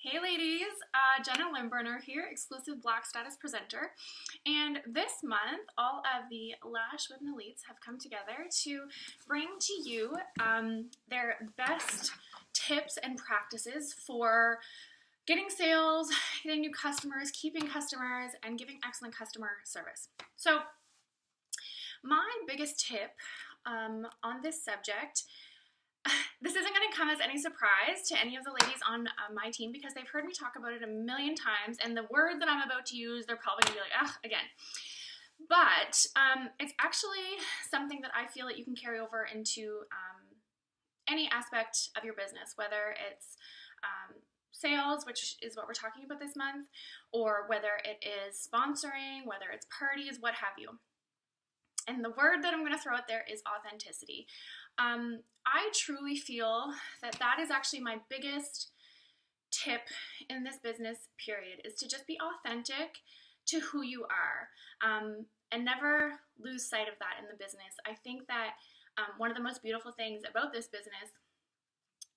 Hey ladies, Jenna Limburner here, exclusive Black Status presenter. And this month, all of the Lash Women Elites have come together to bring to you their best tips and practices for getting sales, getting new customers, keeping customers, and giving excellent customer service. So my biggest tip on this subject, this isn't going to come as any surprise to any of the ladies on my team because they've heard me talk about it a million times, and the word that I'm about to use, they're probably going to be like, ugh, again. But it's actually something that I feel that you can carry over into any aspect of your business, whether it's sales, which is what we're talking about this month, or whether it is sponsoring, whether it's parties, what have you. And the word that I'm going to throw out there is authenticity. I truly feel that that is actually my biggest tip in this business, period, is to just be authentic to who you are and never lose sight of that in the business. I think that one of the most beautiful things about this business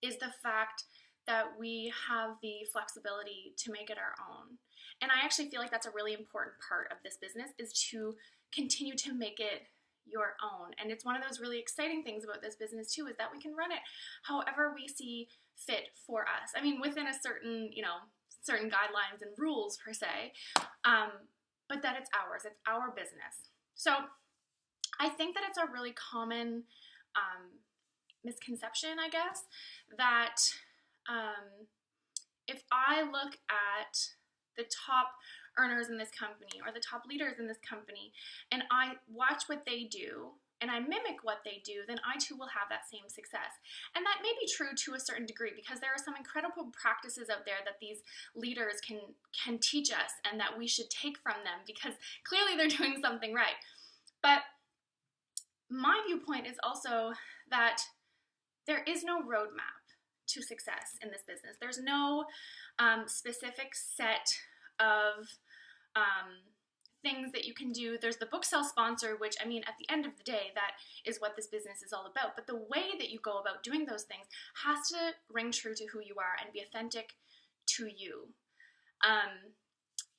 is the fact that we have the flexibility to make it our own. And I actually feel like that's a really important part of this business, is to continue to make it your own. And it's one of those really exciting things about this business too, is that we can run it however we see fit for us. I mean, within a certain, certain guidelines and rules per se, but that it's ours, it's our business. So I think that it's a really common misconception, I guess, that if I look at the top earners in this company or the top leaders in this company and I watch what they do and I mimic what they do, then I too will have that same success. And that may be true to a certain degree because there are some incredible practices out there that these leaders can teach us and that we should take from them because clearly they're doing something right. But my viewpoint is also that there is no roadmap to success in this business. There's no specific set of things that you can do. There's the book sell sponsor, which, I mean, at the end of the day, that is what this business is all about. But the way that you go about doing those things has to ring true to who you are and be authentic to you.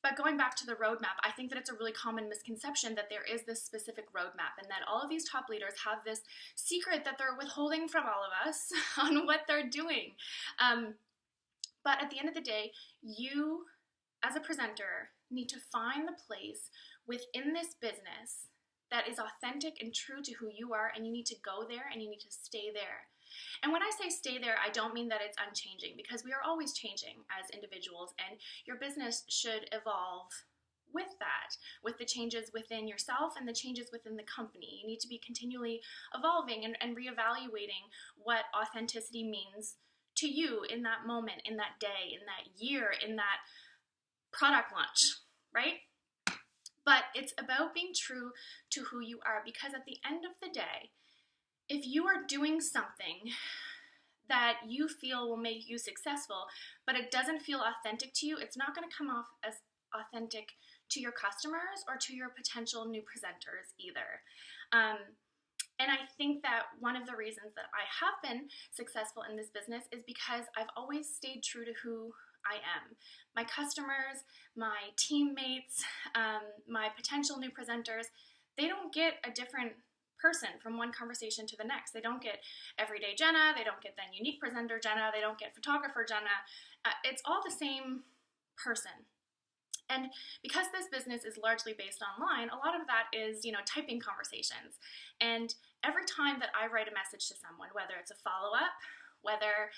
But going back to the roadmap, I think that it's a really common misconception that there is this specific roadmap and that all of these top leaders have this secret that they're withholding from all of us on what they're doing. But at the end of the day, you, as a presenter, need to find the place within this business that is authentic and true to who you are, and you need to go there and you need to stay there. And when I say stay there, I don't mean that it's unchanging, because we are always changing as individuals, and your business should evolve with that, with the changes within yourself and the changes within the company. You need to be continually evolving and reevaluating what authenticity means to you in that moment, in that day, in that year, in that product launch, right? But it's about being true to who you are, because at the end of the day, if you are doing something that you feel will make you successful, but it doesn't feel authentic to you, it's not going to come off as authentic to your customers or to your potential new presenters either. And I think that one of the reasons that I have been successful in this business is because I've always stayed true to who I am. My customers, my teammates, my potential new presenters, they don't get a different person from one conversation to the next. They don't get everyday Jenna, they don't get then unique presenter Jenna, they don't get photographer Jenna. It's all the same person. And because this business is largely based online, a lot of that is, typing conversations. And every time that I write a message to someone, whether it's a follow-up, whether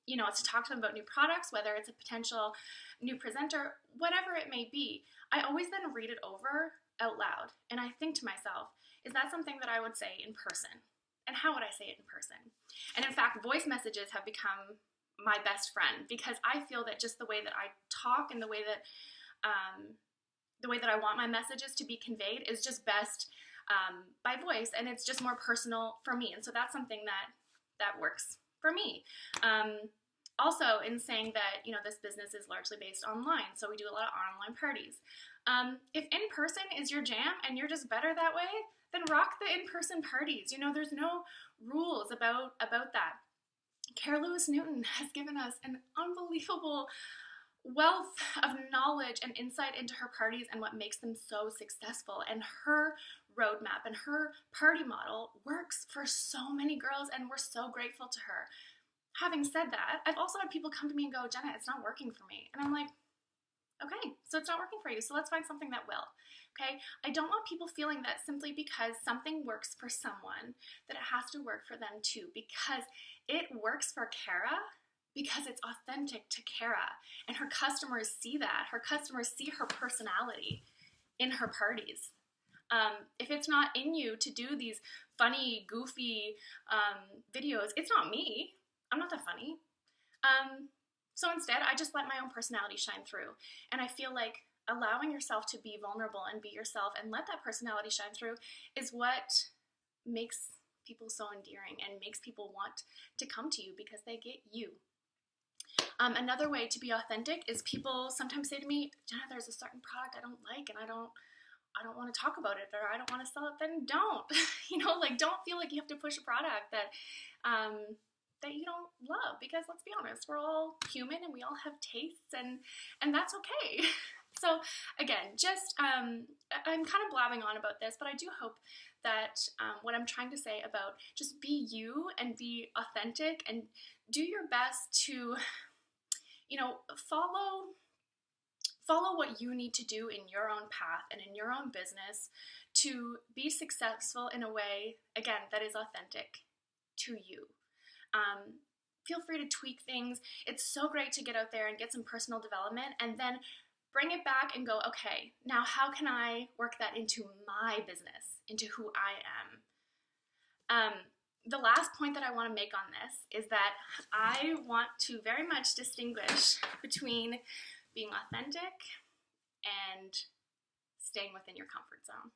it's to talk to them about new products, whether it's a potential new presenter, whatever it may be, I always then read it over out loud. And I think to myself, is that something that I would say in person? And how would I say it in person? And in fact, voice messages have become my best friend, because I feel that just the way that I talk and the way that I want my messages to be conveyed is just best by voice, and it's just more personal for me. And so that's something that works for me. Also, in saying that, this business is largely based online, so we do a lot of online parties. If in-person is your jam and you're just better that way, then rock the in-person parties. There's no rules about that. Cara Lewis Newton has given us an unbelievable wealth of knowledge and insight into her parties and what makes them so successful. And her roadmap and her party model works for so many girls, and we're so grateful to her. Having said that, I've also had people come to me and go, Jenna, it's not working for me. And I'm like, okay, so it's not working for you, so let's find something that will. Okay, I don't want people feeling that simply because something works for someone, that it has to work for them too, because it works for Cara because it's authentic to Cara, and her customers see that. Her customers see her personality in her parties. If it's not in you to do these funny, goofy videos, it's not me. I'm not that funny. So instead, I just let my own personality shine through. And I feel like allowing yourself to be vulnerable and be yourself and let that personality shine through is what makes people so endearing and makes people want to come to you because they get you. Another way to be authentic is people sometimes say to me, Jenna, there's a certain product I don't like and I don't want to talk about it, or I don't want to sell it. Then don't. Don't feel like you have to push a product that you don't love, because let's be honest, we're all human and we all have tastes, and that's okay. So again, just I'm kind of blabbing on about this, but I do hope that what I'm trying to say about just be you and be authentic and do your best to, follow what you need to do in your own path and in your own business to be successful in a way, again, that is authentic to you. Feel free to tweak things. It's so great to get out there and get some personal development and then bring it back and go, okay, now how can I work that into my business, into who I am? The last point that I want to make on this is that I want to very much distinguish between being authentic and staying within your comfort zone,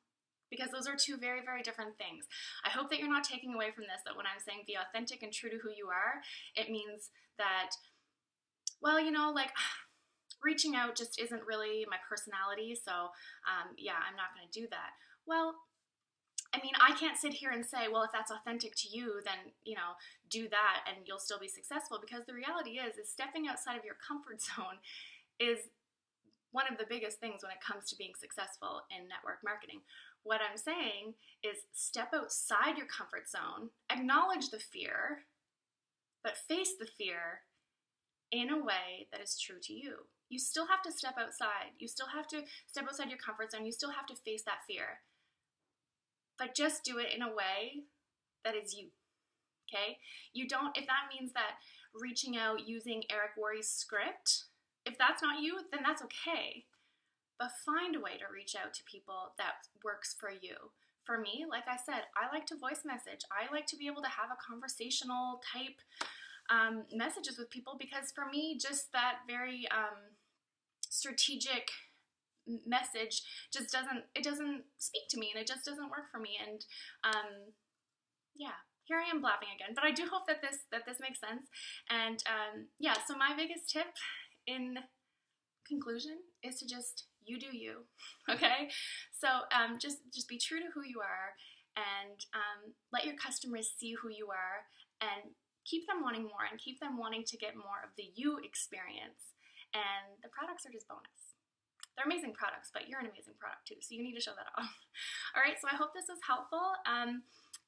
because those are two very, very different things. I hope that you're not taking away from this, that when I'm saying be authentic and true to who you are, it means that, reaching out just isn't really my personality, so I'm not going to do that. Well, I can't sit here and say, well, if that's authentic to you, then, do that and you'll still be successful, because the reality is stepping outside of your comfort zone is one of the biggest things when it comes to being successful in network marketing. What I'm saying is step outside your comfort zone, acknowledge the fear, but face the fear in a way that is true to you. You still have to step outside. You still have to step outside your comfort zone. You still have to face that fear. But just do it in a way that is you, okay? If that means that reaching out using Eric Worre's script, if that's not you, then that's okay. But find a way to reach out to people that works for you. For me, like I said, I like to voice message. I like to be able to have a conversational type messages with people, because for me, just that very strategic message just doesn't speak to me, and it just doesn't work for me. And here I am blabbing again, but I do hope that this makes sense. And so my biggest tip in conclusion is to just you do you. Okay, so just be true to who you are, and let your customers see who you are, and keep them wanting more, and keep them wanting to get more of the you experience. And the products are just bonus. They're amazing products, but you're an amazing product too, so you need to show that off. All right, so I hope this was helpful.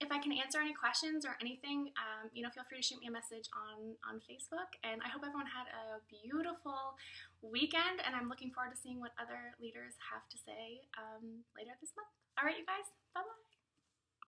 If I can answer any questions or anything, feel free to shoot me a message on Facebook. And I hope everyone had a beautiful weekend, and I'm looking forward to seeing what other leaders have to say later this month. All right, you guys, bye-bye.